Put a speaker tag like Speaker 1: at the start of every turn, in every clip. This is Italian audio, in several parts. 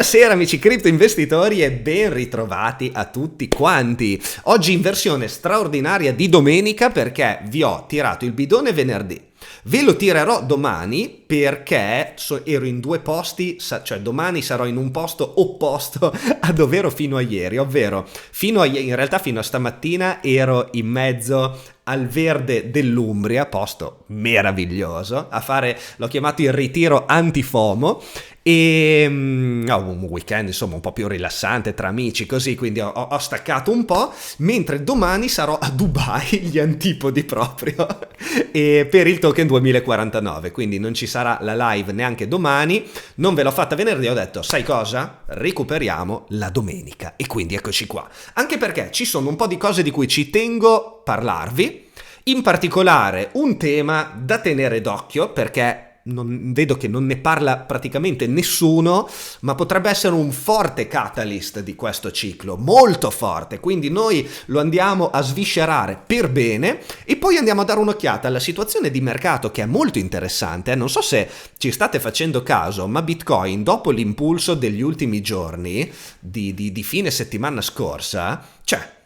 Speaker 1: Buonasera amici cripto investitori e ben ritrovati a tutti quanti. Oggi in versione straordinaria di domenica perché vi ho tirato il bidone venerdì. Ve lo tirerò domani perché ero in due posti, cioè domani sarò in un posto opposto a dove ero fino a ieri, ovvero in realtà fino a stamattina ero in mezzo al verde dell'Umbria, posto meraviglioso, l'ho chiamato il ritiro antifomo, e un weekend insomma un po' più rilassante tra amici così, quindi ho staccato un po', mentre domani sarò a Dubai, gli antipodi proprio, e per il token 2049, quindi non ci sarà la live neanche domani. Non ve l'ho fatta venerdì, ho detto sai cosa? Recuperiamo la domenica e quindi eccoci qua, anche perché ci sono un po' di cose di cui ci tengo a parlarvi, in particolare un tema da tenere d'occhio perché vedo che non ne parla praticamente nessuno, ma potrebbe essere un forte catalyst di questo ciclo, molto forte, quindi noi lo andiamo a sviscerare per bene e poi andiamo a dare un'occhiata alla situazione di mercato che è molto interessante. Non so se ci state facendo caso, ma Bitcoin dopo l'impulso degli ultimi giorni di fine settimana scorsa, cioè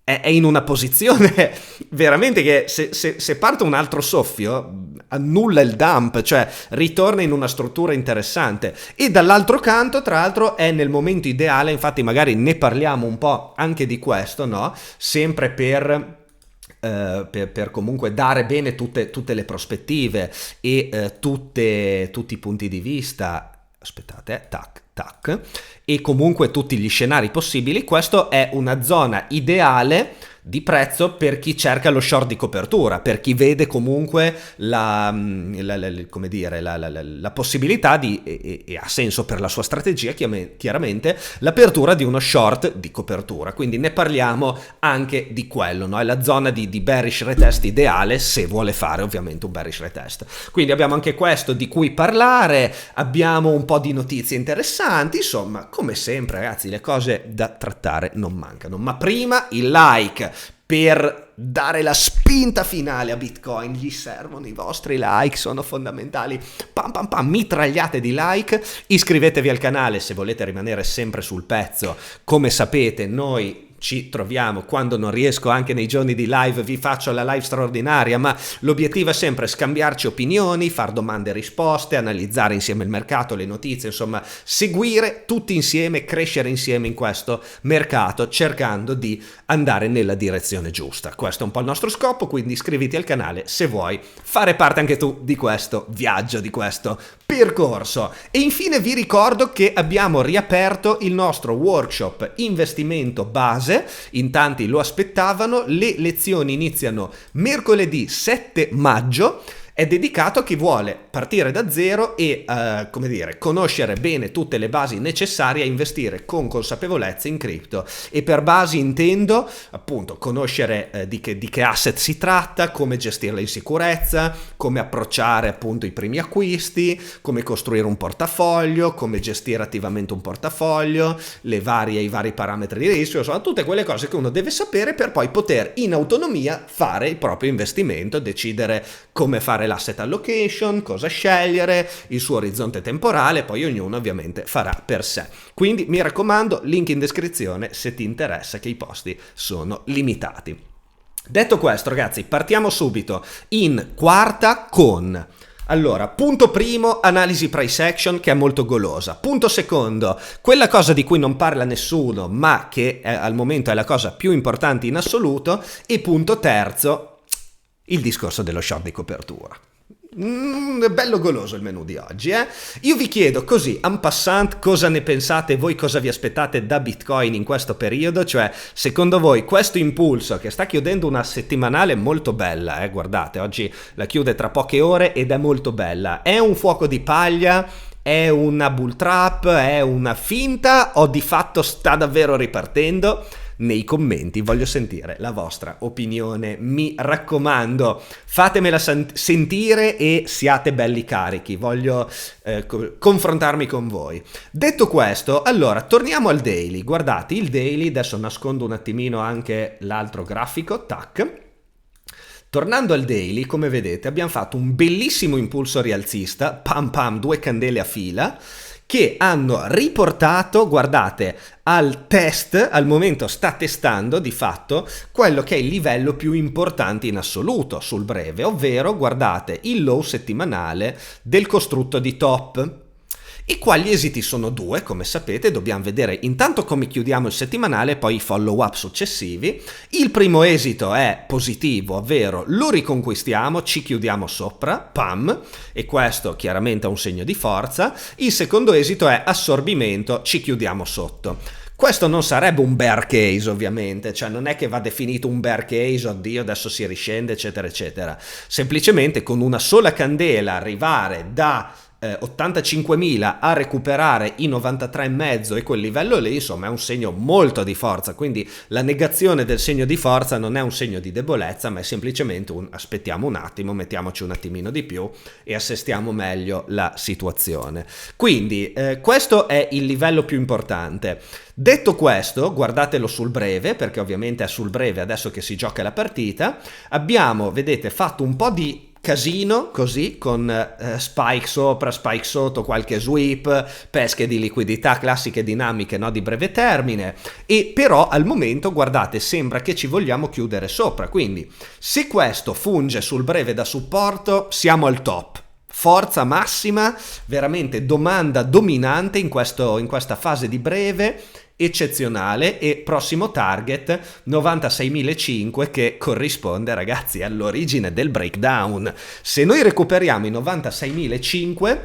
Speaker 1: è in una posizione veramente che se parte un altro soffio annulla il dump, cioè ritorna in una struttura interessante, e dall'altro canto tra l'altro è nel momento ideale, infatti magari ne parliamo un po' anche di questo, no? Sempre per comunque dare bene tutte le prospettive e tutti i punti di vista. Aspettate, tac, e comunque tutti gli scenari possibili. Questo è una zona ideale di prezzo per chi cerca lo short di copertura, per chi vede comunque la possibilità e ha senso per la sua strategia chiaramente l'apertura di uno short di copertura, quindi ne parliamo anche di quello, no? È la zona di bearish retest ideale se vuole fare ovviamente un bearish retest, quindi abbiamo anche questo di cui parlare, abbiamo un po' di notizie interessanti, insomma come sempre ragazzi le cose da trattare non mancano, ma prima il like per dare la spinta finale a Bitcoin. Gli servono i vostri like, sono fondamentali, mitragliate di like, iscrivetevi al canale se volete rimanere sempre sul pezzo. Come sapete noi ci troviamo quando non riesco anche nei giorni di live, vi faccio la live straordinaria, ma l'obiettivo è sempre scambiarci opinioni, far domande e risposte, analizzare insieme il mercato, le notizie, insomma seguire tutti insieme, crescere insieme in questo mercato cercando di andare nella direzione giusta. Questo è un po' il nostro scopo, quindi iscriviti al canale se vuoi fare parte anche tu di questo viaggio, di questo percorso. E infine vi ricordo che abbiamo riaperto il nostro workshop investimento base. In tanti lo aspettavano, le lezioni iniziano mercoledì 7 maggio, è dedicato a chi vuole partire da zero e conoscere bene tutte le basi necessarie a investire con consapevolezza in cripto. E per basi intendo appunto conoscere di che asset si tratta, come gestirle in sicurezza, come approcciare appunto i primi acquisti, come costruire un portafoglio, come gestire attivamente un portafoglio, i vari parametri di rischio, insomma tutte quelle cose che uno deve sapere per poi poter in autonomia fare il proprio investimento, decidere come fare l'asset allocation, cosa scegliere, il suo orizzonte temporale, poi ognuno ovviamente farà per sé. Quindi mi raccomando, link in descrizione se ti interessa, che i posti sono limitati. Detto questo ragazzi, partiamo subito in quarta con... Allora, punto primo, analisi price action che è molto golosa. Punto secondo, quella cosa di cui non parla nessuno ma che al momento è la cosa più importante in assoluto. E punto terzo, il discorso dello short di copertura. È bello goloso il menù di oggi, eh? Io vi chiedo così, en passant, cosa ne pensate voi, cosa vi aspettate da Bitcoin in questo periodo, cioè secondo voi questo impulso che sta chiudendo una settimanale molto bella, guardate, oggi la chiude tra poche ore ed è molto bella, è un fuoco di paglia? È una bull trap? È una finta? O di fatto sta davvero ripartendo? Nei commenti voglio sentire la vostra opinione, mi raccomando, fatemela sentire e siate belli carichi, voglio confrontarmi con voi. Detto questo, allora torniamo al daily. Guardate il daily, adesso nascondo un attimino anche l'altro grafico, tac. Tornando al daily, come vedete abbiamo fatto un bellissimo impulso rialzista, pam pam, 2 candele a fila, che hanno riportato, guardate, al test, al momento sta testando di fatto quello che è il livello più importante in assoluto sul breve, ovvero guardate il low settimanale del costrutto di top. E qua gli esiti sono due, come sapete, dobbiamo vedere intanto come chiudiamo il settimanale e poi i follow up successivi. Il primo esito è positivo, ovvero lo riconquistiamo, ci chiudiamo sopra, pam, e questo chiaramente è un segno di forza. Il secondo esito è assorbimento, ci chiudiamo sotto. Questo non sarebbe un bear case ovviamente, cioè non è che va definito un bear case, oddio adesso si riscende eccetera eccetera, semplicemente con una sola candela arrivare da 85.000 a recuperare i 93,5 e quel livello lì insomma è un segno molto di forza, quindi la negazione del segno di forza non è un segno di debolezza ma è semplicemente un aspettiamo un attimo, mettiamoci un attimino di più e assestiamo meglio la situazione. Quindi questo è il livello più importante. Detto questo, guardatelo sul breve, perché ovviamente è sul breve adesso che si gioca la partita. Abbiamo, vedete, fatto un po' di casino così con spike sopra, spike sotto, qualche sweep, pesche di liquidità classiche dinamiche, no, di breve termine, e però al momento guardate sembra che ci vogliamo chiudere sopra, quindi se questo funge sul breve da supporto siamo al top. Forza massima, veramente domanda dominante in questa fase di breve, eccezionale, e prossimo target 96.500 che corrisponde ragazzi all'origine del breakdown. Se noi recuperiamo i 96.500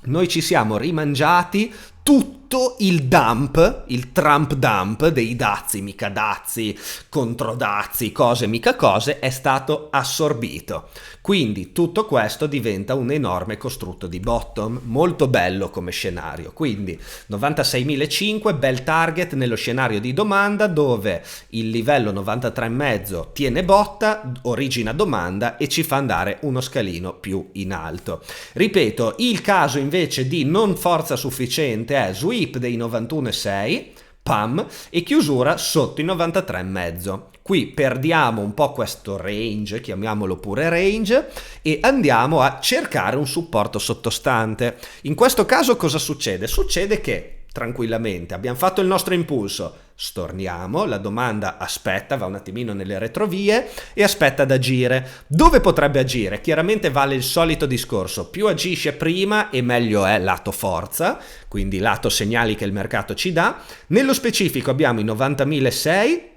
Speaker 1: noi ci siamo rimangiati tutto il dump, il Trump dump dei dazi, mica dazi, controdazi, cose mica cose, è stato assorbito. Quindi tutto questo diventa un enorme costrutto di bottom, molto bello come scenario. Quindi 96.500, bel target nello scenario di domanda dove il livello 93,5 tiene botta, origina domanda e ci fa andare uno scalino più in alto. Ripeto, il caso invece di non forza sufficiente è sweep dei 91,6, pam, e chiusura sotto i 93,5. Qui perdiamo un po' questo range, chiamiamolo pure range, e andiamo a cercare un supporto sottostante. In questo caso cosa succede? Succede che tranquillamente abbiamo fatto il nostro impulso, storniamo, la domanda aspetta, va un attimino nelle retrovie e aspetta ad agire. Dove potrebbe agire? Chiaramente vale il solito discorso, più agisce prima e meglio è lato forza, quindi lato segnali che il mercato ci dà. Nello specifico abbiamo i 90.600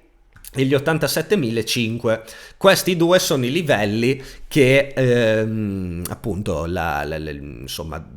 Speaker 1: e gli 87.500. Questi due sono i livelli che appunto insomma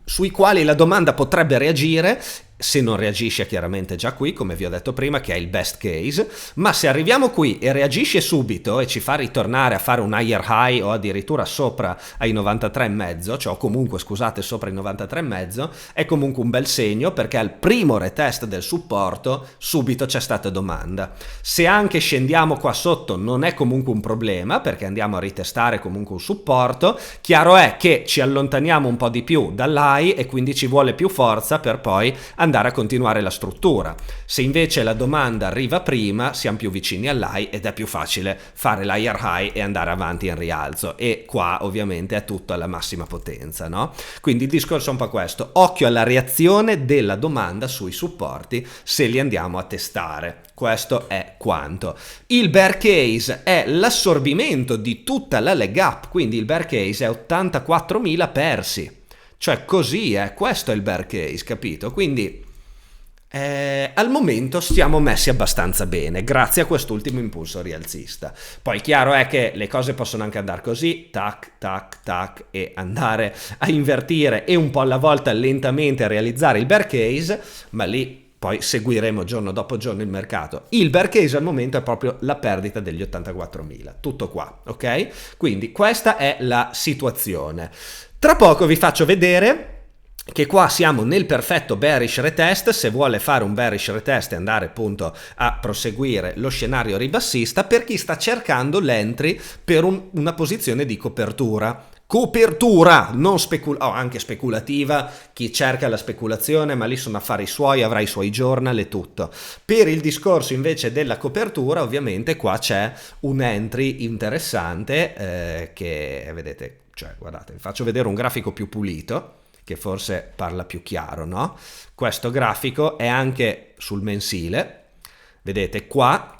Speaker 1: sui quali la domanda potrebbe reagire. Se non reagisce chiaramente già qui, come vi ho detto prima, che è il best case, ma se arriviamo qui e reagisce subito e ci fa ritornare a fare un higher high o addirittura sopra ai 93,5, cioè comunque scusate sopra i 93,5, è comunque un bel segno perché al primo retest del supporto subito c'è stata domanda. Se anche scendiamo qua sotto non è comunque un problema perché andiamo a ritestare comunque un supporto, chiaro è che ci allontaniamo un po' di più dall'high e quindi ci vuole più forza per poi andare a continuare la struttura. Se invece la domanda arriva prima siamo più vicini all'high ed è più facile fare l'higher high e andare avanti in rialzo, e qua ovviamente è tutto alla massima potenza, no? Quindi il discorso è un po' questo, occhio alla reazione della domanda sui supporti se li andiamo a testare. Questo è quanto. Il bear case è l'assorbimento di tutta la leg up, quindi il bear case è 84.000 persi. Cioè così è, questo è il bear case, capito? Quindi al momento stiamo messi abbastanza bene grazie a quest'ultimo impulso rialzista. Poi chiaro è che le cose possono anche andare così, tac tac tac, e andare a invertire e un po' alla volta lentamente realizzare il bear case, ma lì poi seguiremo giorno dopo giorno il mercato. Il bear case al momento è proprio la perdita degli 84.000, tutto qua, ok? Quindi questa è la situazione. Tra poco vi faccio vedere che qua siamo nel perfetto bearish retest. Se vuole fare un bearish retest e andare appunto a proseguire lo scenario ribassista, per chi sta cercando l'entry per una posizione di copertura, non anche speculativa, chi cerca la speculazione, ma lì sono affari suoi, avrà i suoi journal e tutto. Per il discorso invece della copertura, ovviamente qua c'è un entry interessante che vedete, cioè guardate, vi faccio vedere un grafico più pulito che forse parla più chiaro, no? Questo grafico è anche sul mensile, vedete qua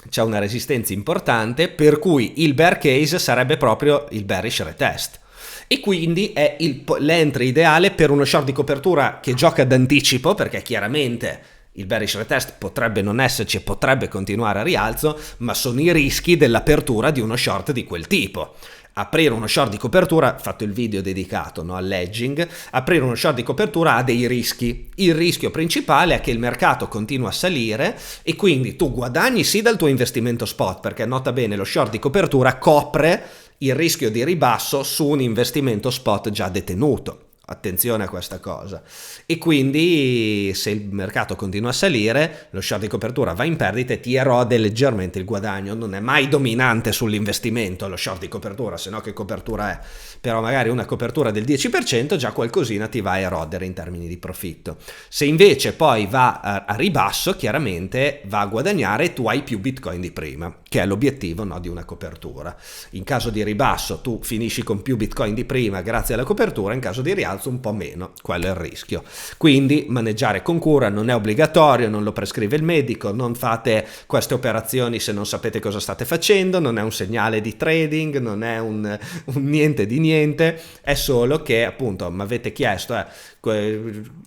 Speaker 1: c'è una resistenza importante, per cui il bear case sarebbe proprio il bearish retest. E quindi è l'entry ideale per uno short di copertura che gioca d'anticipo, perché chiaramente il bearish retest potrebbe non esserci e potrebbe continuare a rialzo, ma sono i rischi dell'apertura di uno short di quel tipo. Aprire uno short di copertura, fatto il video dedicato, no, all'edging, aprire uno short di copertura ha dei rischi. Il rischio principale è che il mercato continua a salire e quindi tu guadagni sì dal tuo investimento spot, perché nota bene lo short di copertura copre il rischio di ribasso su un investimento spot già detenuto. Attenzione a questa cosa. E quindi se il mercato continua a salire, lo short di copertura va in perdita e ti erode leggermente il guadagno. Non è mai dominante sull'investimento lo short di copertura, se no che copertura è? Però magari una copertura del 10% già qualcosina ti va a erodere in termini di profitto. Se invece poi va a ribasso, chiaramente va a guadagnare e tu hai più bitcoin di prima, che è l'obiettivo, no, di una copertura. In caso di ribasso tu finisci con più bitcoin di prima grazie alla copertura, in caso di rialzo un po' meno, quello è il rischio. Quindi maneggiare con cura, non è obbligatorio, non lo prescrive il medico, non fate queste operazioni se non sapete cosa state facendo, non è un segnale di trading, non è un niente di niente, è solo che appunto mi avete chiesto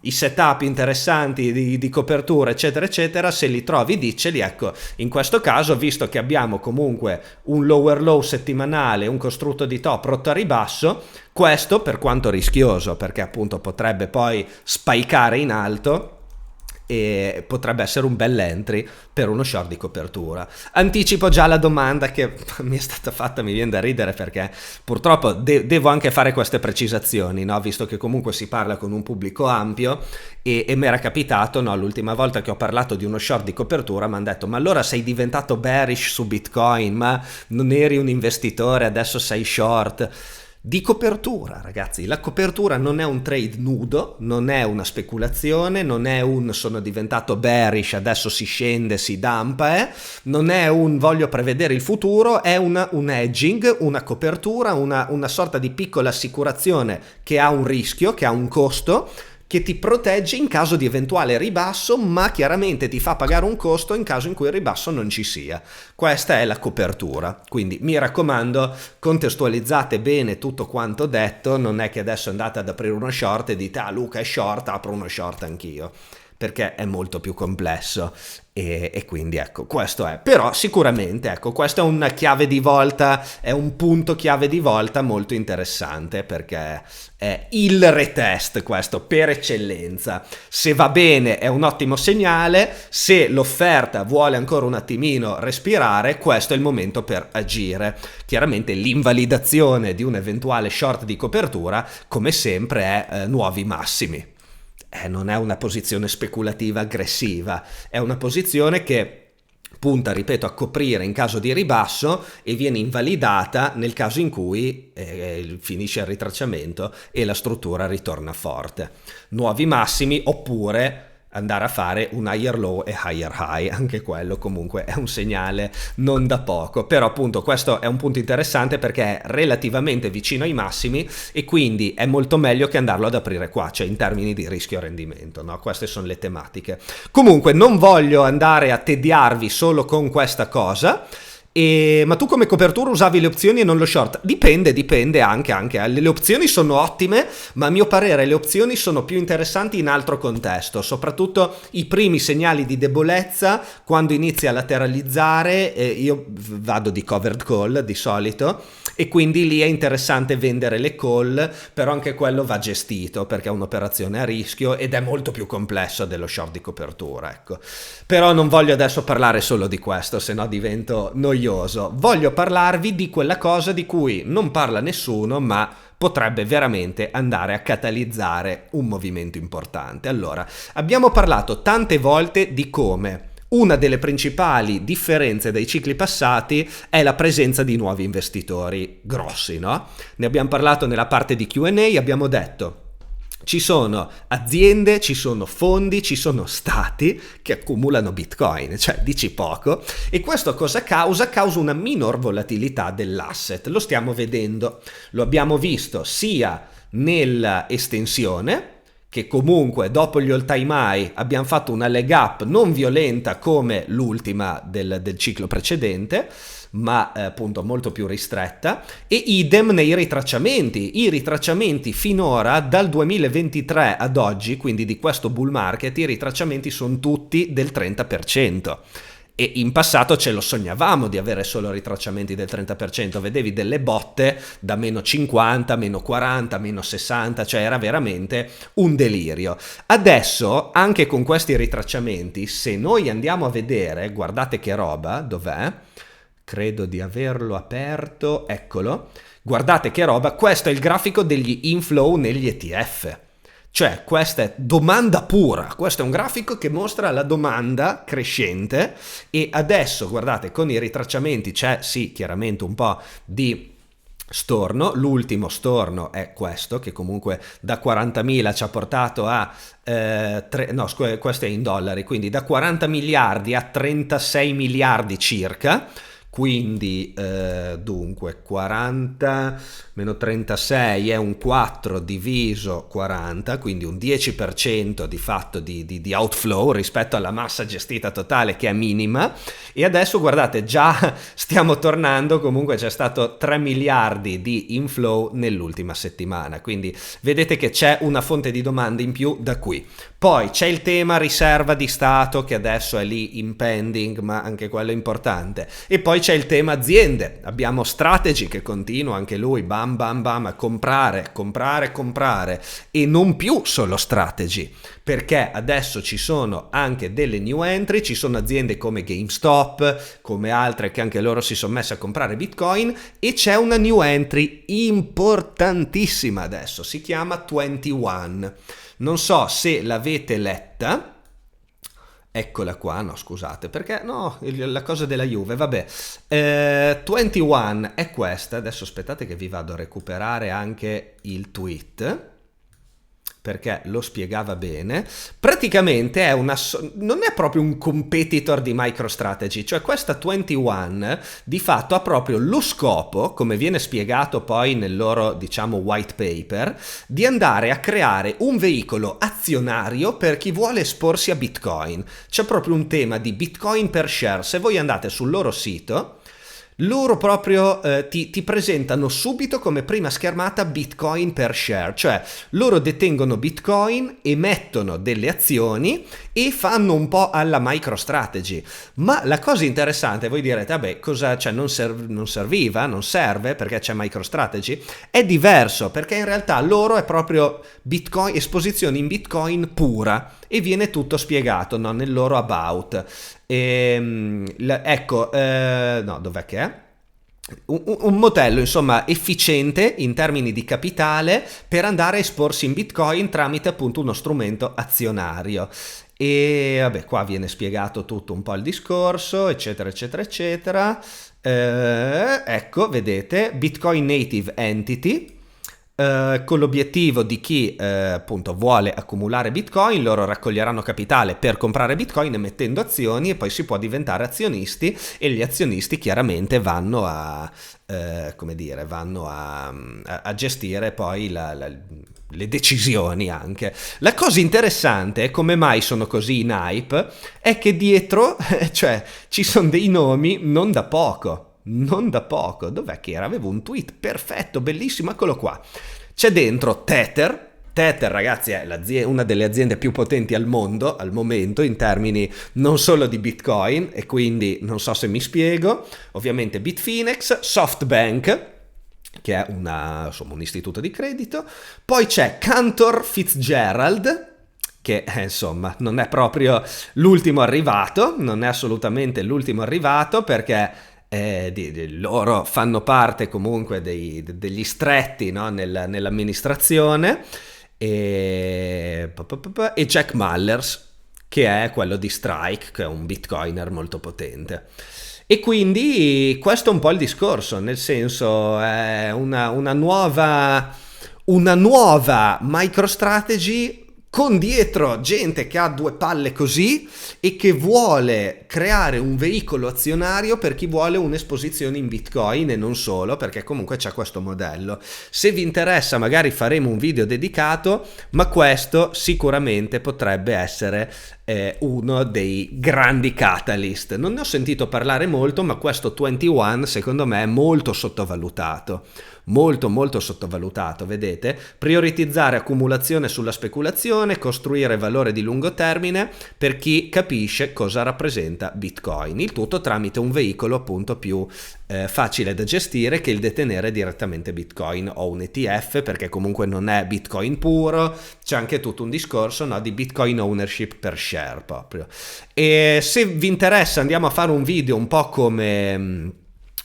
Speaker 1: i setup interessanti di copertura eccetera eccetera, se li trovi dicceli. Ecco, in questo caso, visto che abbiamo comunque un lower low settimanale, un costrutto di top rotto a ribasso, questo per quanto rischioso, perché appunto potrebbe poi spikare in alto e potrebbe essere un bel entry per uno short di copertura. Anticipo già la domanda che mi è stata fatta, mi viene da ridere perché purtroppo devo anche fare queste precisazioni, no? Visto che comunque si parla con un pubblico ampio e mi era capitato, no? L'ultima volta che ho parlato di uno short di copertura mi hanno detto: ma allora sei diventato bearish su Bitcoin, ma non eri un investitore, adesso sei short. Di copertura, ragazzi, la copertura non è un trade nudo, non è una speculazione, non è un sono diventato bearish, adesso si scende, si dumpa, non è un voglio prevedere il futuro, è un hedging, una copertura, una sorta di piccola assicurazione che ha un rischio, che ha un costo, che ti protegge in caso di eventuale ribasso, ma chiaramente ti fa pagare un costo in caso in cui il ribasso non ci sia. Questa è la copertura. Quindi mi raccomando, contestualizzate bene tutto quanto detto, non è che adesso andate ad aprire uno short e dite: ah, Luca è short, apro uno short anch'io, perché è molto più complesso e quindi ecco, questo è. Però sicuramente, ecco, questa è una chiave di volta, è un punto chiave di volta molto interessante, perché è il retest questo per eccellenza. Se va bene è un ottimo segnale, se l'offerta vuole ancora un attimino respirare, questo è il momento per agire. Chiaramente l'invalidazione di un eventuale short di copertura, come sempre, è nuovi massimi. Non è una posizione speculativa aggressiva, è una posizione che punta, ripeto, a coprire in caso di ribasso e viene invalidata nel caso in cui finisce il ritracciamento e la struttura ritorna forte. Nuovi massimi, oppure andare a fare un higher low e higher high, anche quello comunque è un segnale non da poco. Però appunto questo è un punto interessante perché è relativamente vicino ai massimi e quindi è molto meglio che andarlo ad aprire qua, cioè in termini di rischio rendimento, no? Queste sono le tematiche. Comunque non voglio andare a tediarvi solo con questa cosa. Ma tu come copertura usavi le opzioni e non lo short? Dipende anche. Le opzioni sono ottime, ma a mio parere le opzioni sono più interessanti in altro contesto, soprattutto i primi segnali di debolezza, quando inizia a lateralizzare. Io vado di covered call di solito e quindi lì è interessante vendere le call, però anche quello va gestito perché è un'operazione a rischio ed è molto più complesso dello short di copertura, ecco. Però non voglio adesso parlare solo di questo, se no divento noioso. Voglio parlarvi di quella cosa di cui non parla nessuno, ma potrebbe veramente andare a catalizzare un movimento importante. Allora, abbiamo parlato tante volte di come una delle principali differenze dai cicli passati è la presenza di nuovi investitori grossi, no? Ne abbiamo parlato nella parte di Q&A, abbiamo detto: ci sono aziende, ci sono fondi, ci sono stati che accumulano bitcoin, cioè dici poco, e questo cosa causa? Causa una minor volatilità dell'asset, lo stiamo vedendo, lo abbiamo visto sia nella estensione, che comunque dopo gli all time high abbiamo fatto una leg up non violenta come l'ultima del ciclo precedente, ma appunto molto più ristretta, e idem nei ritracciamenti. I ritracciamenti finora dal 2023 ad oggi, quindi di questo bull market, i ritracciamenti sono tutti del 30%. E in passato ce lo sognavamo di avere solo ritracciamenti del 30%, vedevi delle botte da meno 50, meno 40, meno 60, cioè era veramente un delirio. Adesso, anche con questi ritracciamenti, se noi andiamo a vedere, guardate che roba, dov'è? Credo di averlo aperto, eccolo. Guardate che roba, questo è il grafico degli inflow negli ETF. Cioè, questa è domanda pura, questo è un grafico che mostra la domanda crescente, e adesso, guardate, con i ritracciamenti c'è sì, chiaramente un po' di storno. L'ultimo storno è questo, che comunque da 40.000 ci ha portato a questo è in dollari, quindi da 40 miliardi a 36 miliardi circa. Quindi dunque 40 meno 36 è un 4 diviso 40, quindi un 10% di fatto di outflow rispetto alla massa gestita totale, che è minima. E adesso guardate, già stiamo tornando, comunque c'è stato 3 miliardi di inflow nell'ultima settimana, quindi vedete che c'è una fonte di domanda in più da qui. Poi c'è il tema riserva di Stato, che adesso è lì impending, ma anche quello è importante. E poi c'è il tema aziende, abbiamo Strategy che continua anche lui bam bam bam a comprare, e non più solo Strategy, perché adesso ci sono anche delle new entry, ci sono aziende come GameStop, come altre che anche loro si sono messe a comprare Bitcoin, e c'è una new entry importantissima adesso, si chiama 21. Non so se l'avete letta. Eccola qua, no scusate, perché no, la cosa della Juve, vabbè. 21 è questa, adesso aspettate che vi vado a recuperare anche il tweet, perché lo spiegava bene. Praticamente è non è proprio un competitor di MicroStrategy, cioè questa 21 di fatto ha proprio lo scopo, come viene spiegato poi nel loro, diciamo, white paper, di andare a creare un veicolo azionario per chi vuole esporsi a Bitcoin. C'è proprio un tema di Bitcoin per share. Se voi andate sul loro sito, loro proprio ti presentano subito come prima schermata Bitcoin per share, cioè loro detengono Bitcoin, emettono delle azioni e fanno un po' alla MicroStrategy. Ma la cosa interessante, voi direte, vabbè, cosa, cioè non serve perché c'è MicroStrategy? È diverso, perché in realtà loro è proprio Bitcoin, esposizione in Bitcoin pura, e viene tutto spiegato, no, nel loro about. Ecco, no, dov'è che è? Un modello insomma efficiente in termini di capitale per andare a esporsi in Bitcoin tramite appunto uno strumento azionario. E vabbè, qua viene spiegato tutto un po' il discorso, eccetera eccetera eccetera. Ecco, vedete, Bitcoin Native Entity, con l'obiettivo di chi appunto vuole accumulare Bitcoin. Loro raccoglieranno capitale per comprare Bitcoin emettendo azioni, e poi si può diventare azionisti, e gli azionisti chiaramente vanno a gestire poi le decisioni anche. La cosa interessante, come mai sono così in hype, è che dietro cioè ci sono dei nomi non da poco. Dov'è che era? Avevo un tweet perfetto, bellissimo, eccolo qua. C'è dentro Tether. Tether, ragazzi, è una delle aziende più potenti al mondo al momento in termini non solo di Bitcoin, e quindi non so se mi spiego. Ovviamente Bitfinex, SoftBank, che è un istituto di credito. Poi c'è Cantor Fitzgerald, che insomma non è proprio l'ultimo arrivato, non è assolutamente l'ultimo arrivato, perché loro fanno parte comunque degli stretti, no, nell'amministrazione, e Jack Mallers, che è quello di Strike, che è un bitcoiner molto potente. E quindi questo è un po' il discorso, nel senso è una nuova MicroStrategy con dietro gente che ha due palle così e che vuole creare un veicolo azionario per chi vuole un'esposizione in Bitcoin e non solo, perché comunque c'è questo modello. Se vi interessa magari faremo un video dedicato, ma questo sicuramente potrebbe essere uno dei grandi catalyst. Non ne ho sentito parlare molto, ma questo 21 secondo me è molto sottovalutato. Molto sottovalutato, vedete? Prioritizzare accumulazione sulla speculazione, costruire valore di lungo termine per chi capisce cosa rappresenta Bitcoin, il tutto tramite un veicolo appunto più facile da gestire che il detenere direttamente Bitcoin o un ETF, perché comunque non è Bitcoin puro, c'è anche tutto un discorso, no, di Bitcoin ownership per share proprio. E se vi interessa andiamo a fare un video un po' come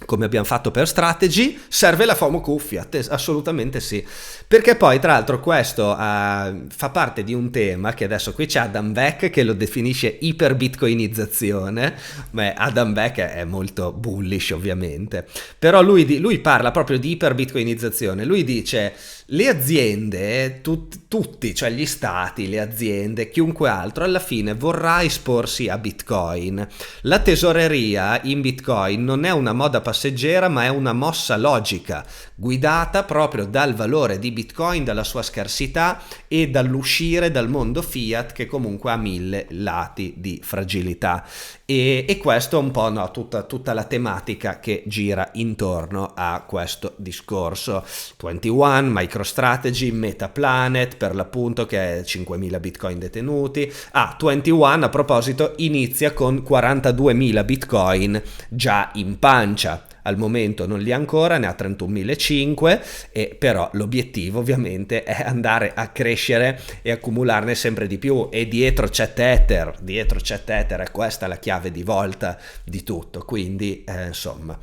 Speaker 1: abbiamo fatto per Strategy. Serve la FOMO cuffia, assolutamente sì, perché poi tra l'altro questo fa parte di un tema che adesso qui c'è Adam Beck che lo definisce iperbitcoinizzazione. Beh, Adam Beck è molto bullish ovviamente, però lui parla proprio di iperbitcoinizzazione. Lui dice le aziende, tutti, cioè gli stati, le aziende, chiunque altro alla fine vorrà esporsi a Bitcoin. La tesoreria in Bitcoin non è una moda passeggera, ma è una mossa logica guidata proprio dal valore di Bitcoin, dalla sua scarsità e dall'uscire dal mondo fiat che comunque ha 1000 lati di fragilità. E questo è un po', no, tutta la tematica che gira intorno a questo discorso. 21, MicroStrategy, Metaplanet per l'appunto che è 5.000 Bitcoin detenuti. 21 a proposito inizia con 42.000 Bitcoin già in pancia. Al momento non li ha ancora, ne ha 31.500, e però l'obiettivo ovviamente è andare a crescere e accumularne sempre di più, e dietro c'è Tether, è questa la chiave di volta di tutto, quindi insomma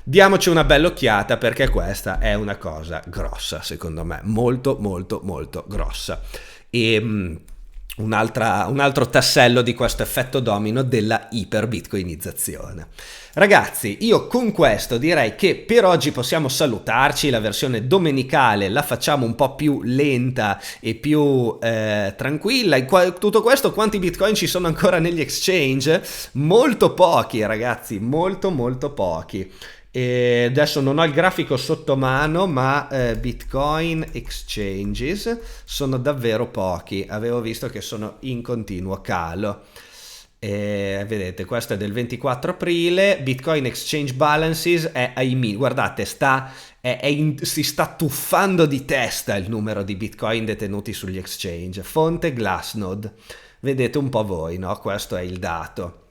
Speaker 1: diamoci una bella occhiata perché questa è una cosa grossa, secondo me, molto grossa. E un altro tassello di questo effetto domino della iperbitcoinizzazione. Ragazzi, io con questo direi che per oggi possiamo salutarci. La versione domenicale la facciamo un po' più lenta e più tranquilla. Tutto questo, quanti Bitcoin ci sono ancora negli exchange? Molto pochi, ragazzi, molto pochi. E adesso non ho il grafico sotto mano, ma Bitcoin exchanges sono davvero pochi. Avevo visto che sono in continuo calo. Vedete, questo è del 24 aprile. Bitcoin exchange balances è ai minimi. Guardate, si sta tuffando di testa il numero di Bitcoin detenuti sugli exchange. Fonte Glassnode. Vedete un po' voi, no? Questo è il dato.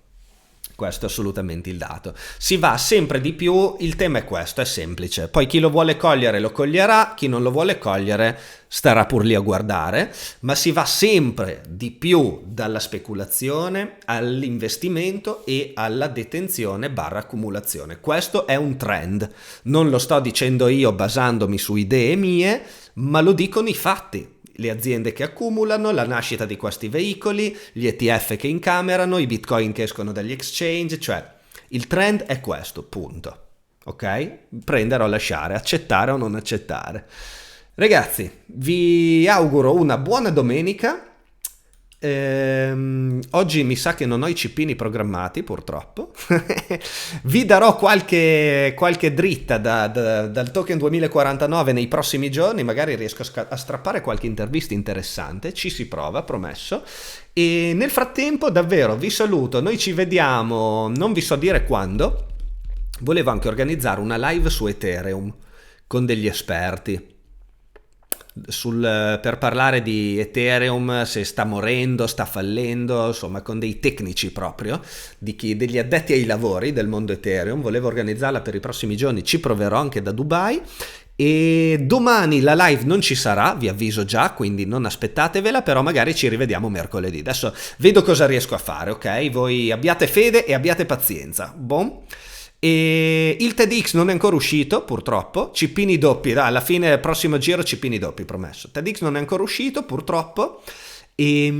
Speaker 1: Questo è assolutamente il dato. Si va sempre di più, il tema è questo, è semplice. Poi chi lo vuole cogliere lo coglierà, chi non lo vuole cogliere starà pur lì a guardare, ma si va sempre di più dalla speculazione all'investimento e alla detenzione / accumulazione. Questo è un trend, non lo sto dicendo io basandomi su idee mie, ma lo dicono i fatti. Le aziende che accumulano, la nascita di questi veicoli, gli ETF che incamerano, i Bitcoin che escono dagli exchange, cioè il trend è questo, punto. Ok? Prendere o lasciare, accettare o non accettare. Ragazzi, vi auguro una buona domenica. Oggi mi sa che non ho i cippini programmati, purtroppo. Vi darò qualche dritta dal token 2049 nei prossimi giorni, magari riesco a strappare qualche intervista interessante, ci si prova, promesso. E nel frattempo davvero vi saluto, noi ci vediamo, non vi so dire quando. Volevo anche organizzare una live su Ethereum con degli esperti per parlare di Ethereum, se sta morendo, sta fallendo, insomma con dei tecnici proprio, degli addetti ai lavori del mondo Ethereum. Volevo organizzarla per i prossimi giorni, ci proverò anche da Dubai. E domani la live non ci sarà, vi avviso già, quindi non aspettatevela, però magari ci rivediamo mercoledì. Adesso vedo cosa riesco a fare, ok? Voi abbiate fede e abbiate pazienza. Bon. E il TEDx non è ancora uscito, purtroppo. Cippini doppi, alla fine prossimo giro cippini doppi, promesso. TEDx non è ancora uscito, purtroppo. E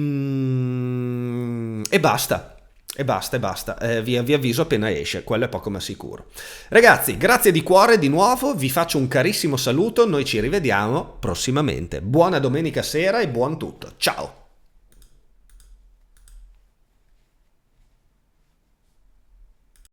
Speaker 1: basta. Vi avviso appena esce, quello è poco ma sicuro. Ragazzi, grazie di cuore di nuovo, vi faccio un carissimo saluto, noi ci rivediamo prossimamente. Buona domenica sera e buon tutto, ciao!